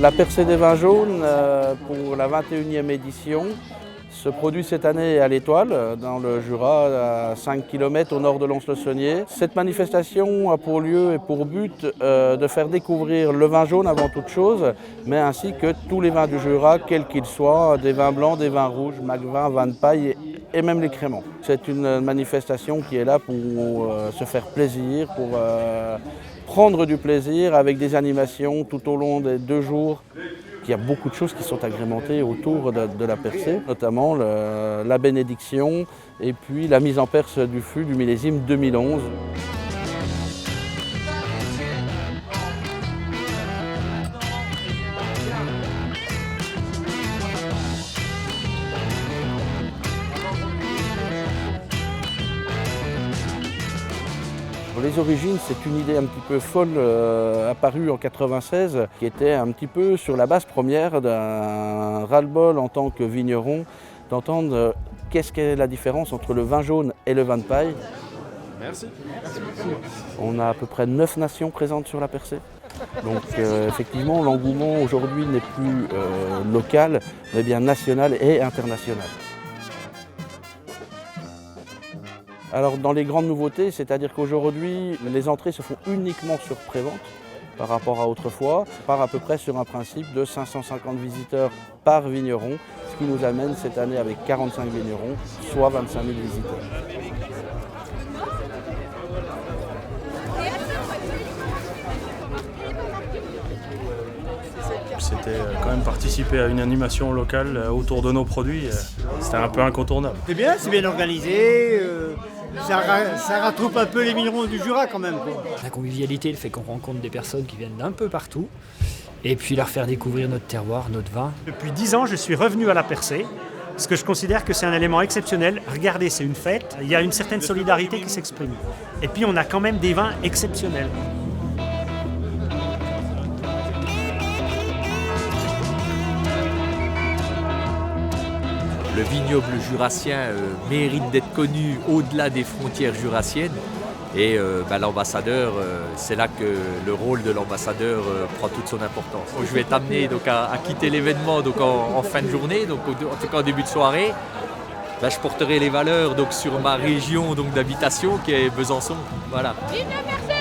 La percée des vins jaunes pour la 21e édition se produit cette année à l'Étoile, dans le Jura, à 5 km au nord de Lons-le-Saunier. Cette manifestation a pour lieu et pour but de faire découvrir le vin jaune avant toute chose, mais ainsi que tous les vins du Jura, quels qu'ils soient, des vins blancs, des vins rouges, Macvin, vins de paille et même les créments. C'est une manifestation qui est là pour se faire plaisir, pour prendre du plaisir avec des animations tout au long des 2 jours. Il y a beaucoup de choses qui sont agrémentées autour de la percée, notamment la bénédiction et puis la mise en perce du fût du millésime 2011. Les origines, c'est une idée un petit peu folle apparue en 1996, qui était un petit peu sur la base première d'un ras-le-bol en tant que vigneron, d'entendre qu'est-ce qu'est la différence entre le vin jaune et le vin de paille. Merci. On a à peu près 9 nations présentes sur la percée. Donc effectivement, l'engouement aujourd'hui n'est plus local, mais bien national et international. Alors dans les grandes nouveautés, c'est-à-dire qu'aujourd'hui, les entrées se font uniquement sur prévente par rapport à autrefois. On part à peu près sur un principe de 550 visiteurs par vigneron, ce qui nous amène cette année avec 45 vignerons, soit 25 000 visiteurs. C'était quand même participer à une animation locale autour de nos produits, c'était un peu incontournable. C'est bien organisé, ça rattrape un peu les vignerons du Jura quand même, quoi. La convivialité, le fait qu'on rencontre des personnes qui viennent d'un peu partout, et puis leur faire découvrir notre terroir, notre vin. Depuis 10 ans, je suis revenu à la percée, parce que je considère que c'est un élément exceptionnel. Regardez, c'est une fête, il y a une certaine solidarité qui s'exprime. Et puis on a quand même des vins exceptionnels. Le vignoble jurassien mérite d'être connu au-delà des frontières jurassiennes. Et l'ambassadeur, c'est là que le rôle de l'ambassadeur prend toute son importance. Je vais t'amener donc, à quitter l'événement en fin de journée, donc en tout cas en début de soirée. Je porterai les valeurs donc, sur ma région donc, d'habitation qui est Besançon. Voilà. Vive la percée,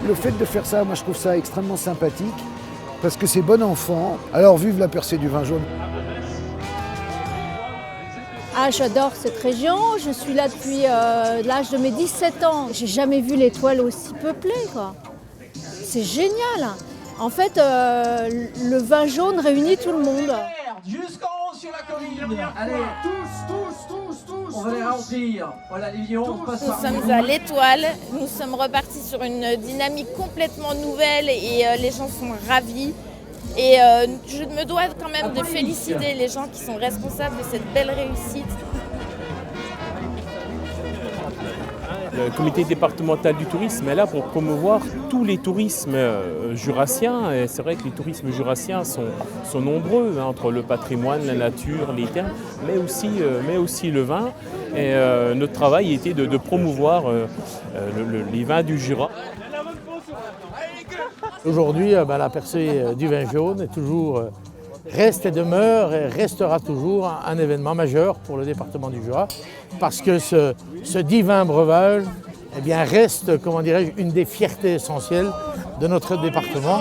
Le fait de faire ça, moi je trouve ça extrêmement sympathique parce que c'est bon enfant. Alors vive la percée du vin jaune. Ah, j'adore cette région, je suis là depuis l'âge de mes 17 ans. J'ai jamais vu l'Étoile aussi peuplée, quoi. C'est génial. En fait, le vin jaune réunit tout le monde. Jusqu'en haut sur la colline. Allez, tous. On va les remplir. Voilà, les vignerons passent par nous sommes à l'Étoile. Nous sommes repartis sur une dynamique complètement nouvelle et les gens sont ravis. Et je me dois quand même de féliciter les gens qui sont responsables de cette belle réussite. Le comité départemental du tourisme est là pour promouvoir tous les tourismes jurassiens. Et c'est vrai que les tourismes jurassiens sont nombreux, entre le patrimoine, la nature, les terres, mais aussi le vin. Et notre travail était de promouvoir les vins du Jura. Aujourd'hui, la percée du vin jaune est toujours, reste et demeure et restera toujours un événement majeur pour le département du Jura parce que ce divin breuvage reste, une des fiertés essentielles de notre département.